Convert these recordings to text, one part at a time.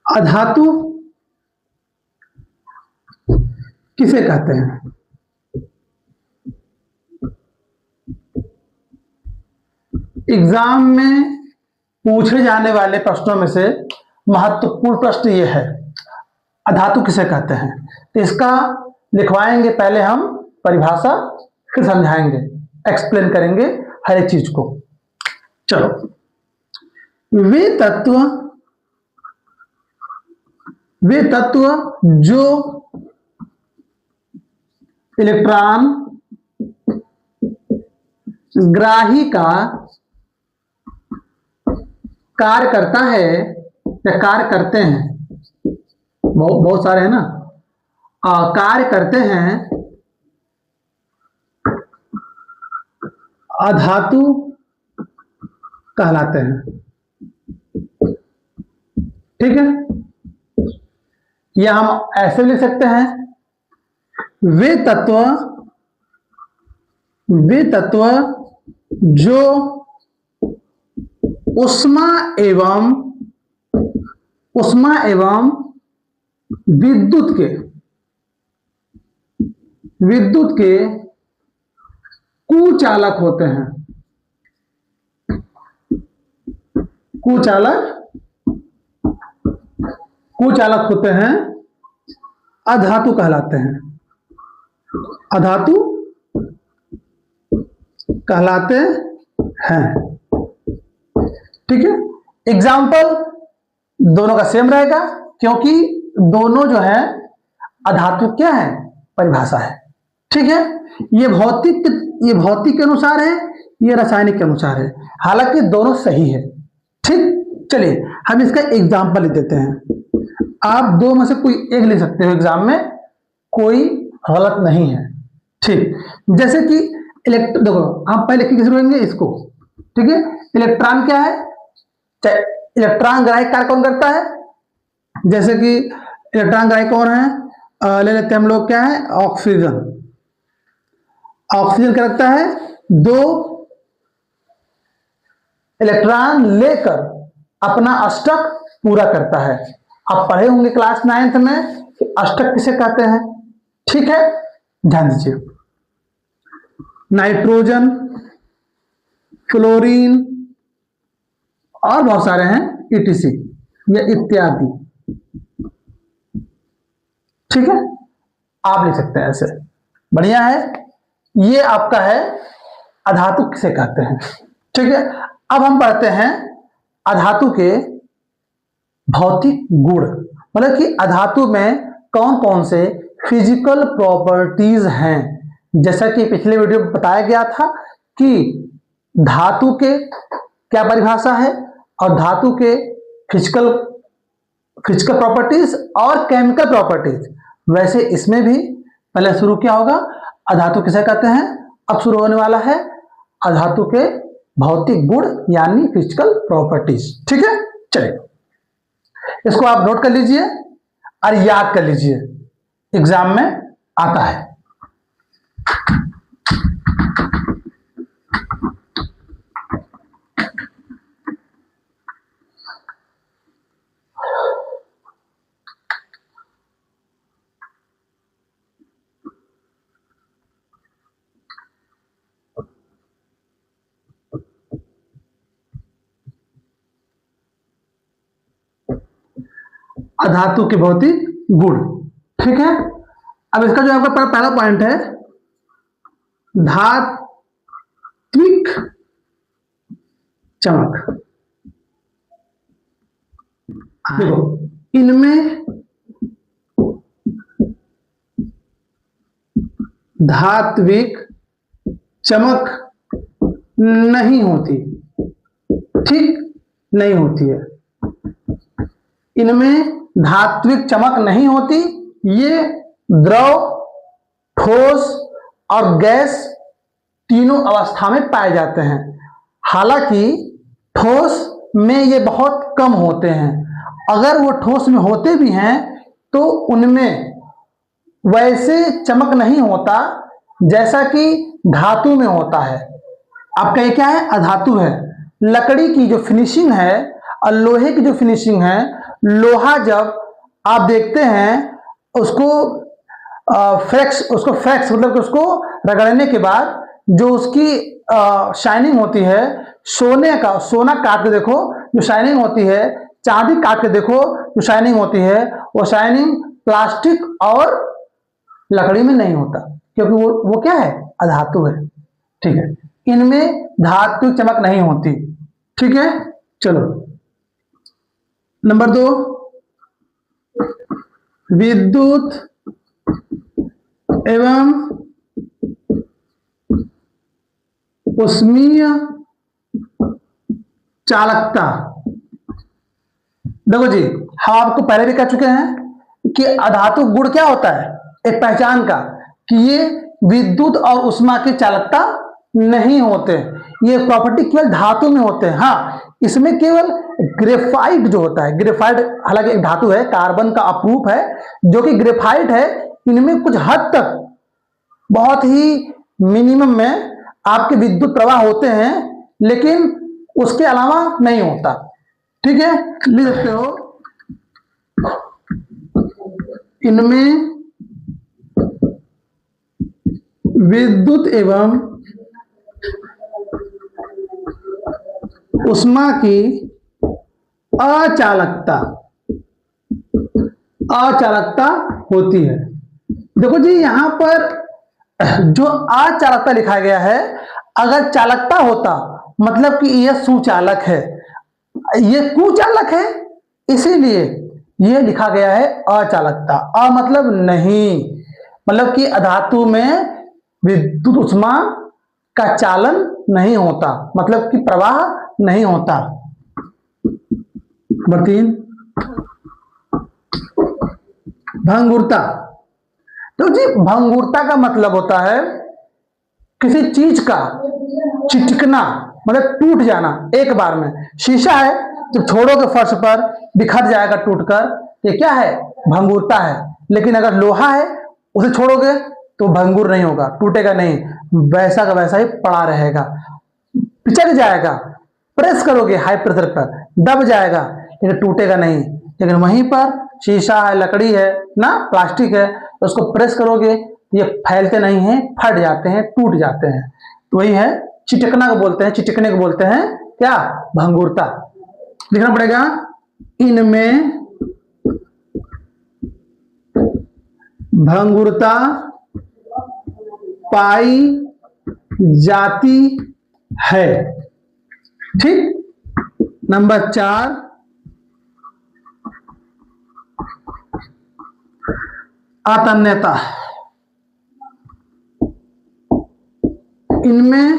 अधातु किसे कहते हैं? एग्जाम में पूछे जाने वाले प्रश्नों में से महत्वपूर्ण प्रश्न ये है, अधातु किसे कहते हैं। तो इसका लिखवाएंगे पहले हम परिभाषा, फिर समझाएंगे, एक्सप्लेन करेंगे हर एक चीज को। चलो, वे तत्व जो इलेक्ट्रॉन ग्राही का कार्य करता है या कार्य करते हैं, बहुत सारे हैं ना, कार्य करते हैं, अधातु कहलाते हैं। ठीक है, या हम ऐसे लिख सकते हैं, वे तत्व जो उष्मा एवं विद्युत के कुचालक होते हैं, कुचालक होते हैं, अधातु कहलाते हैं, अधातु कहलाते हैं। ठीक है, एग्जाम्पल दोनों का सेम रहेगा, क्योंकि दोनों जो है अधातु क्या है, परिभाषा है। ठीक है, ये भौतिक के अनुसार है, ये रासायनिक के अनुसार है, हालांकि दोनों सही है। ठीक, चलिए हम इसका एग्जाम्पल लिख देते हैं। आप दो में से कोई एक लिख सकते हो, एग्जाम में कोई गलत नहीं है। ठीक, जैसे कि देखो हम पहले लिख शुरू करेंगे इसको। ठीक है, इलेक्ट्रॉन क्या है, इलेक्ट्रॉन ग्राही कार्य कौन करता है, जैसे कि इलेक्ट्रॉन ग्राही कौन है, ले लेते हैं हम लोग, क्या है, ऑक्सीजन। ऑक्सीजन क्या करता है, दो इलेक्ट्रॉन लेकर अपना अष्टक पूरा करता है। आप पढ़े होंगे क्लास 9th में कि अष्टक किसे कहते हैं। ठीक है, ध्यान दीजिए, नाइट्रोजन, फ्लोरीन और बहुत सारे हैं, ETC या इत्यादि। ठीक है, आप लिख सकते हैं ऐसे, बढ़िया है। ये आपका है अधातु किसे कहते हैं। ठीक है, अब हम पढ़ते हैं अधातु के भौतिक गुण, मतलब कि अधातु में कौन कौन से फिजिकल प्रॉपर्टीज हैं। जैसा कि पिछले वीडियो में बताया गया था कि धातु के क्या परिभाषा है और धातु के फिजिकल प्रॉपर्टीज और केमिकल प्रॉपर्टीज, वैसे इसमें भी पहले शुरू क्या होगा, अधातु किसे कहते हैं। अब शुरू होने वाला है अधातु के भौतिक गुण यानी फिजिकल प्रॉपर्टीज। ठीक है, चलिए इसको आप नोट कर लीजिए और याद कर लीजिए, एग्जाम में आता है। अधातु के भौतिक गुण। ठीक है, अब इसका जो आपका पहला पॉइंट है, धात्विक चमक। देखो, इनमें धात्विक चमक नहीं होती, ठीक नहीं होती है, इनमें धात्विक चमक नहीं होती। ये द्रव, ठोस और गैस तीनों अवस्था में पाए जाते हैं। हालांकि ठोस में ये बहुत कम होते हैं, अगर वो ठोस में होते भी हैं तो उनमें वैसे चमक नहीं होता जैसा कि धातु में होता है। आपका ये क्या है, अधातु है। लकड़ी की जो फिनिशिंग है और लोहे की जो फिनिशिंग है लोहा जब आप देखते हैं उसको फ्रैक्स मतलब कि उसको रगड़ने के बाद जो उसकी शाइनिंग होती है, सोना काट के देखो जो शाइनिंग होती है, चांदी काट के देखो जो शाइनिंग होती है, वो शाइनिंग प्लास्टिक और लकड़ी में नहीं होता, क्योंकि वो क्या है, अधातु है। ठीक है, इनमें धातु चमक नहीं होती। ठीक है, चलो नंबर 2, विद्युत एवं उष्मीय चालकता। देखो जी, हम आपको पहले भी कह चुके हैं कि अधातु गुण क्या होता है, एक पहचान का, कि ये विद्युत और उष्मा की चालकता नहीं होते, ये प्रॉपर्टी केवल धातु में होते हैं। हाँ, इसमें केवल ग्रेफाइट जो होता है, ग्रेफाइट हालांकि एक धातु है, कार्बन का अपरूप है जो कि ग्रेफाइट है, इनमें कुछ हद तक बहुत ही मिनिमम में आपके विद्युत प्रवाह होते हैं, लेकिन उसके अलावा नहीं होता। ठीक है, लिख सकते हो, इनमें विद्युत एवं उष्मा की अचालकता होती है। देखो जी, यहां पर जो अचालकता लिखा गया है, अगर चालकता होता मतलब कि यह सुचालक है, ये कुचालक है, इसीलिए यह लिखा गया है अचालकता। मतलब नहीं, मतलब कि अधातु में विद्युत उष्मा का चालन नहीं होता, मतलब कि प्रवाह नहीं होता। नंबर 3, भंगुरता। तो जी, भंगुरता का मतलब होता है किसी चीज का चिटकना, मतलब टूट जाना एक बार में। शीशा है, जब छोड़ोगे फर्श पर बिखर जाएगा टूटकर, ये क्या है, भंगुरता है। लेकिन अगर लोहा है, उसे छोड़ोगे तो भंगुर नहीं होगा, टूटेगा नहीं, वैसा का वैसा ही पड़ा रहेगा, पिचक जाएगा, प्रेस करोगे हाई प्रेशर पर दब जाएगा, लेकिन टूटेगा नहीं। लेकिन वहीं पर शीशा है, लकड़ी है ना, प्लास्टिक है, तो उसको प्रेस करोगे, ये फैलते नहीं हैं, फट जाते हैं, टूट जाते हैं। तो वही है, चिटकना को बोलते हैं, चिटकने को बोलते हैं क्या, भंगुरता। लिखना पड़ेगा, इनमें भंगुरता पाई जाती है। ठीक, नंबर 4, अतन्यता। इनमें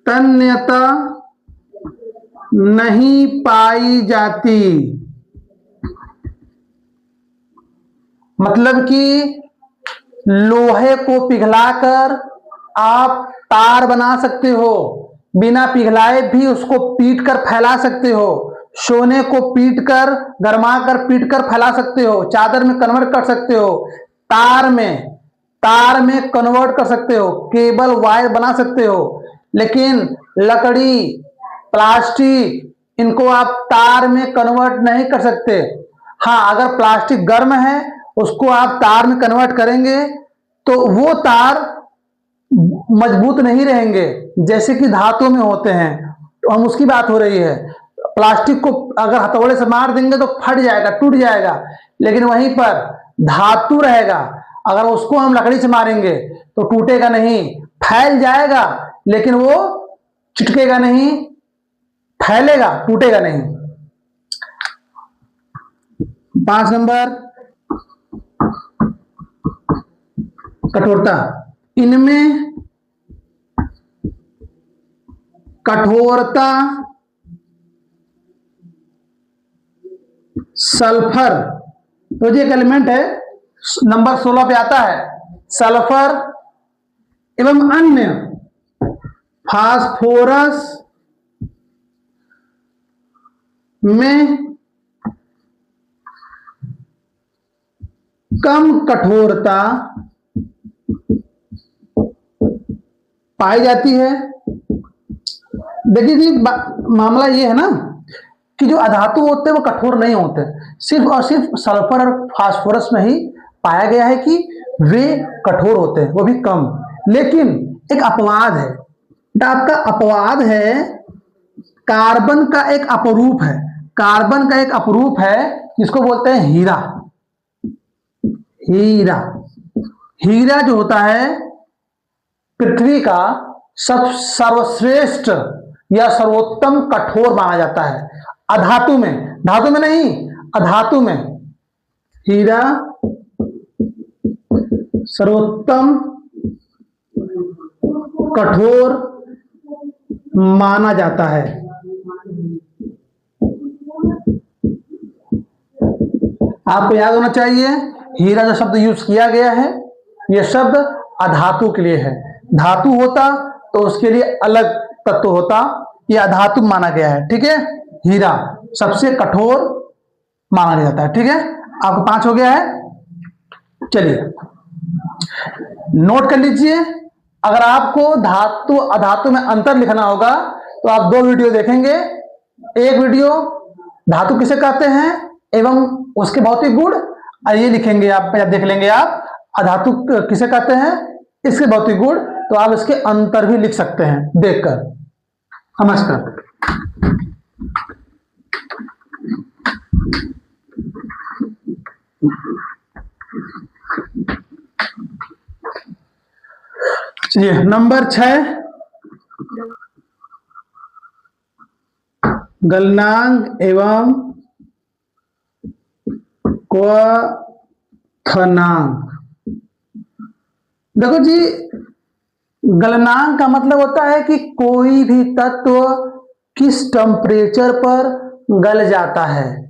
तन्यता नहीं पाई जाती, मतलब कि लोहे को पिघलाकर आप तार बना सकते हो, बिना पिघलाए भी उसको पीट कर फैला सकते हो, सोने को पीटकर गरमा कर फैला सकते हो, चादर में कन्वर्ट कर सकते हो, तार में कन्वर्ट कर सकते हो, केबल वायर बना सकते हो। लेकिन लकड़ी, प्लास्टिक, इनको आप तार में कन्वर्ट नहीं कर सकते। हाँ, अगर प्लास्टिक गर्म है, उसको आप तार में कन्वर्ट करेंगे तो वो तार मजबूत नहीं रहेंगे जैसे कि धातु में होते हैं। तो हम उसकी बात हो रही है, प्लास्टिक को अगर हथौड़े से मार देंगे तो फट जाएगा, टूट जाएगा, लेकिन वहीं पर धातु रहेगा, अगर उसको हम लकड़ी से मारेंगे तो टूटेगा नहीं, फैल जाएगा, लेकिन वो चिटकेगा नहीं, फैलेगा, टूटेगा नहीं। 5 नंबर, कठोरता। इनमें कठोरता सल्फर, तो ये एक एलिमेंट है, नंबर 16 पे आता है, सल्फर एवं अन्य फास्फोरस में कम कठोरता पाई जाती है। देखिए जी, मामला ये है ना कि जो अधातु होते हैं वो कठोर नहीं होते, सिर्फ और सिर्फ सल्फर और फास्फोरस में ही पाया गया है कि वे कठोर होते हैं, वो भी कम। लेकिन एक अपवाद है, आपका अपवाद है, कार्बन का एक अपरूप है, कार्बन का एक अपरूप है जिसको बोलते हैं हीरा। हीरा, हीरा जो होता है पृथ्वी का सर्वश्रेष्ठ या सर्वोत्तम कठोर माना जाता है अधातु में, धातु में नहीं, अधातु में हीरा सर्वोत्तम कठोर माना जाता है। आपको याद होना चाहिए हीरा जो शब्द यूज किया गया है यह शब्द अधातु के लिए है, धातु होता तो उसके लिए अलग तत्व होता, यह अधातु माना गया है। ठीक है, हीरा सबसे कठोर माना जाता है। ठीक है, आपको 5 हो गया है। चलिए नोट कर लीजिए, अगर आपको धातु अधातु में अंतर लिखना होगा तो आप 2 वीडियो देखेंगे। एक वीडियो धातु किसे कहते हैं एवं उसके भौतिक गुण, और ये लिखेंगे आप, देख लेंगे आप अधातु किसे कहते हैं, इसके भौतिक गुण, तो आप इसके अंतर भी लिख सकते हैं देखकर। नमस्कार। चलिए नंबर 6, गलनांक एवं क्वथनांक। देखो जी, गलनांक का मतलब होता है कि कोई भी तत्व किस टेम्परेचर पर गल जाता है।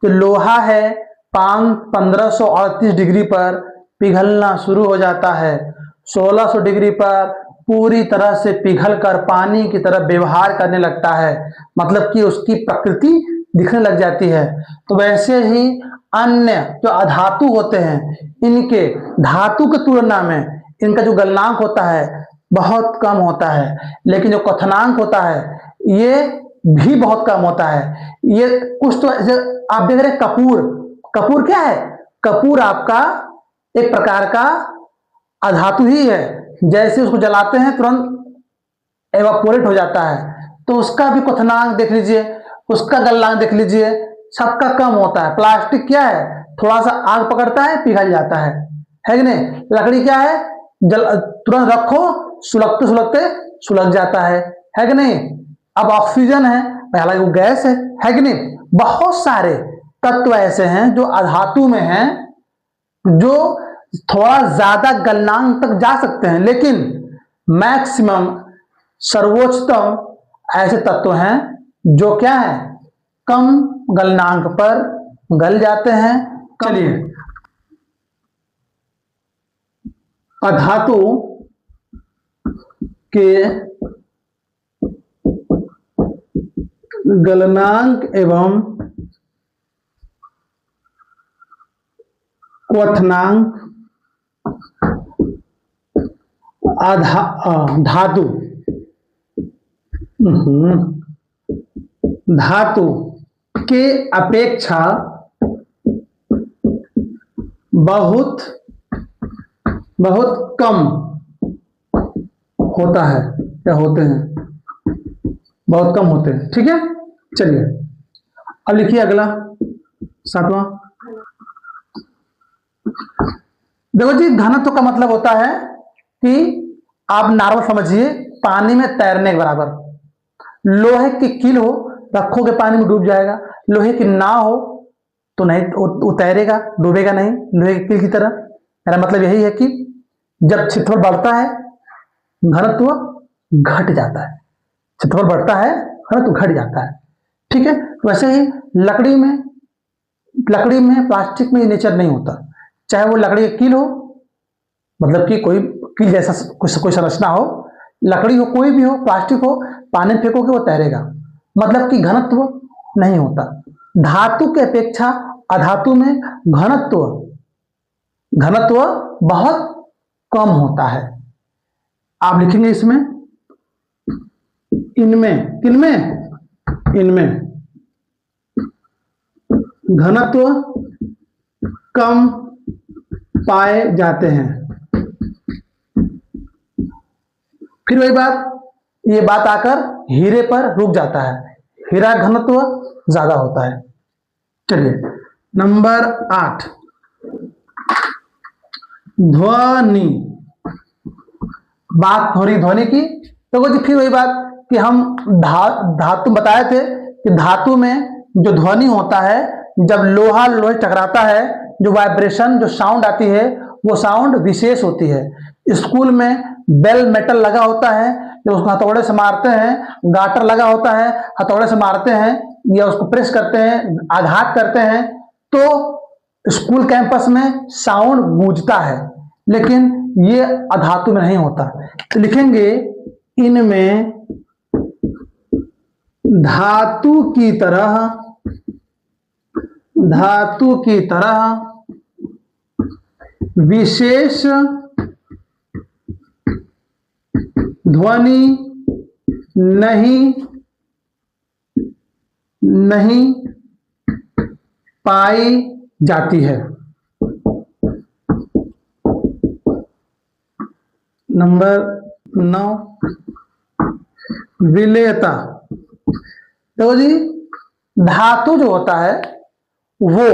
तो लोहा है 1538 डिग्री पर पिघलना शुरू हो जाता है, 1600 डिग्री पर पूरी तरह से पिघलकर पानी की तरह व्यवहार करने लगता है, मतलब कि उसकी प्रकृति दिखने लग जाती है। तो वैसे ही अन्य जो अधातु होते हैं, इनके धातु की तुलना में इनका जो गलनांक होता है बहुत कम होता है, लेकिन जो क्वथनांक होता है ये भी बहुत कम होता है। ये कुछ तो आप देख रहे हैं कपूर, कपूर क्या है, कपूर आपका एक प्रकार का अधातु ही है, जैसे उसको जलाते हैं तुरंत एवापोरेट हो जाता है, तो उसका भी क्वथनांक देख लीजिए, उसका गलनांक देख लीजिए, सबका कम होता है। प्लास्टिक क्या है, थोड़ा सा आग पकड़ता है पिघल जाता है कि नहीं। लकड़ी क्या है, जल तुरंत रखो सुलगते सुलगते सुलग जाता है कि नहीं। अब ऑक्सीजन है, हालांकि वो गैस है कि नहीं। बहुत सारे तत्व ऐसे हैं जो अधातु में हैं जो थोड़ा ज्यादा गलनांक तक जा सकते हैं, लेकिन मैक्सिमम सर्वोच्चतम ऐसे तत्व हैं जो क्या है, कम गलनांक पर गल जाते हैं। चलिए अधातु के गलनांक एवं क्वथनांक धातु धातु के अपेक्षा बहुत बहुत कम होता है या होते हैं, बहुत कम होते हैं। ठीक है, चलिए अब लिखिए अगला 7वां। देखो जी, घनत्व का मतलब होता है कि आप नॉर्मल समझिए, पानी में तैरने के बराबर। लोहे की कील हो, रखोगे पानी में डूब जाएगा, लोहे की नाव हो तो नहीं, वो तैरेगा, डूबेगा नहीं, लोहे की कील की तरह। मेरा मतलब यही है कि जब क्षेत्रफल बढ़ता है घनत्व घट जाता है, क्षेत्रफल बढ़ता है घनत्व घट जाता है। ठीक है, वैसे ही लकड़ी में प्लास्टिक में नेचर नहीं होता, चाहे वो लकड़ी की कील हो, मतलब कि कोई कील जैसा कोई संरचना हो, लकड़ी हो, कोई भी हो, प्लास्टिक हो, पानी में फेंकोगे वो तैरेगा, मतलब कि घनत्व नहीं होता। धातु की अपेक्षा अधातु में घनत्व बहुत कम होता है। आप लिखेंगे इसमें, इनमें घनत्व कम पाए जाते हैं। फिर वही बात, ये बात आकर हीरे पर रुक जाता है, हीरा घनत्व ज्यादा होता है। चलिए नंबर 8, ध्वनि। बात हो रही ध्वनि की, तो जी फिर वही बात कि हम धातु बताए थे कि धातु में जो ध्वनि होता है, जब लोहा लोहे टकराता है, जो वाइब्रेशन जो साउंड आती है वो साउंड विशेष होती है। स्कूल में बेल मेटल लगा होता है, जब उसको हथौड़े से मारते हैं, गाटर लगा होता है, हथौड़े से मारते हैं या उसको प्रेस करते हैं, आघात करते हैं, तो स्कूल कैंपस में साउंड गूंजता है। लेकिन ये अधातु में नहीं होता। तो लिखेंगे इनमें धातु की तरह विशेष ध्वनि नहीं पाई जाती है। नंबर 9, विलेयता। देखो जी, धातु जो होता है वो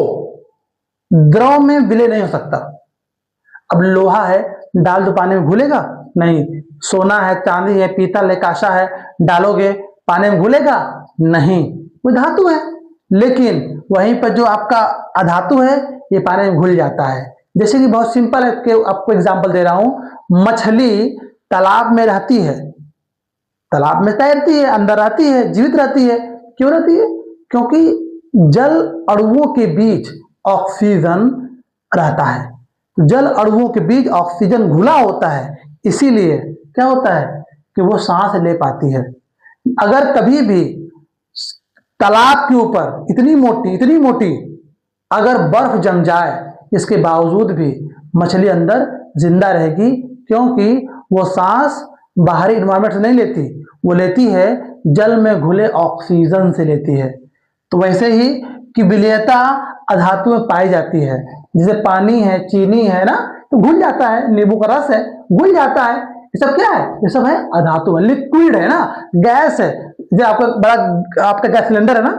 द्रव में विलय नहीं हो सकता। अब लोहा है, डाल दो पानी में घुलेगा नहीं। सोना है, चांदी है, पीतल है, कांसा है, डालोगे पानी में घुलेगा नहीं, वो धातु है। लेकिन वहीं पर जो आपका अधातु है ये पानी में घुल जाता है। जैसे कि बहुत सिंपल है कि आपको एग्जांपल दे रहा हूं, मछली तालाब में रहती है, तालाब में तैरती है, अंदर रहती है, जीवित रहती है। क्यों रहती है? क्योंकि जल अणुओं के बीच ऑक्सीजन रहता है। जल अणुओं के बीच ऑक्सीजन घुला होता है, इसीलिए क्या होता है कि वो सांस ले पाती है। अगर कभी भी तालाब के ऊपर इतनी मोटी अगर बर्फ जम जाए, इसके बावजूद भी मछली अंदर जिंदा रहेगी, क्योंकि वो सांस बाहरी इन्वायरमेंट से नहीं लेती, वो लेती है जल में घुले ऑक्सीजन से लेती है। तो वैसे ही कि विलेयता अधातु में पाई जाती है। जैसे पानी है, चीनी है ना, तो घुल जाता है, नींबू का रस है, घुल जाता है। ये सब क्या है? ये सब है अधातु है। लिक्विड है ना, गैस है। जो आपका गैस सिलेंडर है ना,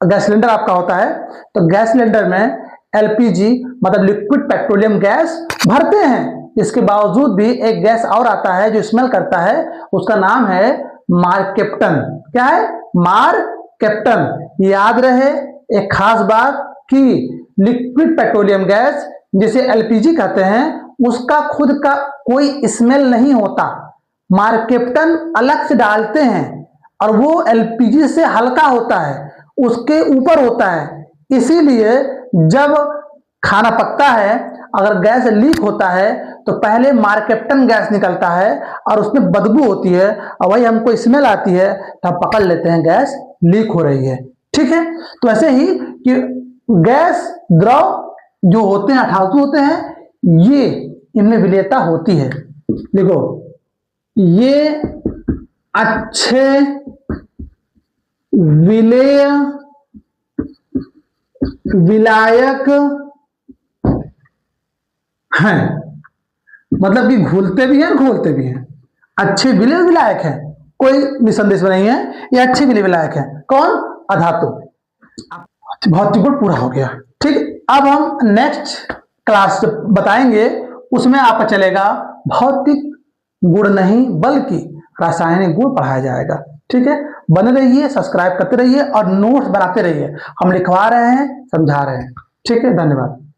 गैस सिलेंडर आपका होता है, तो गैस सिलेंडर में एलपीजी मतलब लिक्विड पेट्रोलियम गैस भरते हैं। इसके बावजूद भी एक गैस और आता है जो स्मेल करता है, उसका नाम है मारकेप्टन। क्या है? मारकेप्टन। याद रहे एक खास बात कि लिक्विड पेट्रोलियम गैस जिसे एलपीजी कहते हैं, उसका खुद का कोई स्मेल नहीं होता। मारकेप्टन अलग से डालते हैं और वो एलपीजी से हल्का होता है, उसके ऊपर होता है। इसीलिए जब खाना पकता है, अगर गैस लीक होता है तो पहले मारकेप्टन गैस निकलता है और उसमें बदबू होती है और वही हमको स्मेल आती है, तो हम पकड़ लेते हैं गैस लीक हो रही है। ठीक है? तो ऐसे ही कि गैस द्रव जो होते हैं अधातु होते हैं, ये इनमें विलेयता होती है। देखो ये अच्छे विलायक हैं, मतलब कि घुलते भी हैं, घोलते भी हैं। अच्छे विलय विलायक हैं, कोई निसंदेश नहीं है, ये अच्छे विलय विलायक हैं। कौन? अधातु। भौतिक गुण पूरा हो गया। ठीक, अब हम नेक्स्ट क्लास बताएंगे, उसमें आपका चलेगा भौतिक गुण नहीं बल्कि रासायनिक गुण पढ़ाया जाएगा। ठीक है, बने रहिए, सब्सक्राइब करते रहिए और नोट्स बनाते रहिए। हम लिखवा रहे हैं, समझा रहे हैं। ठीक है, धन्यवाद।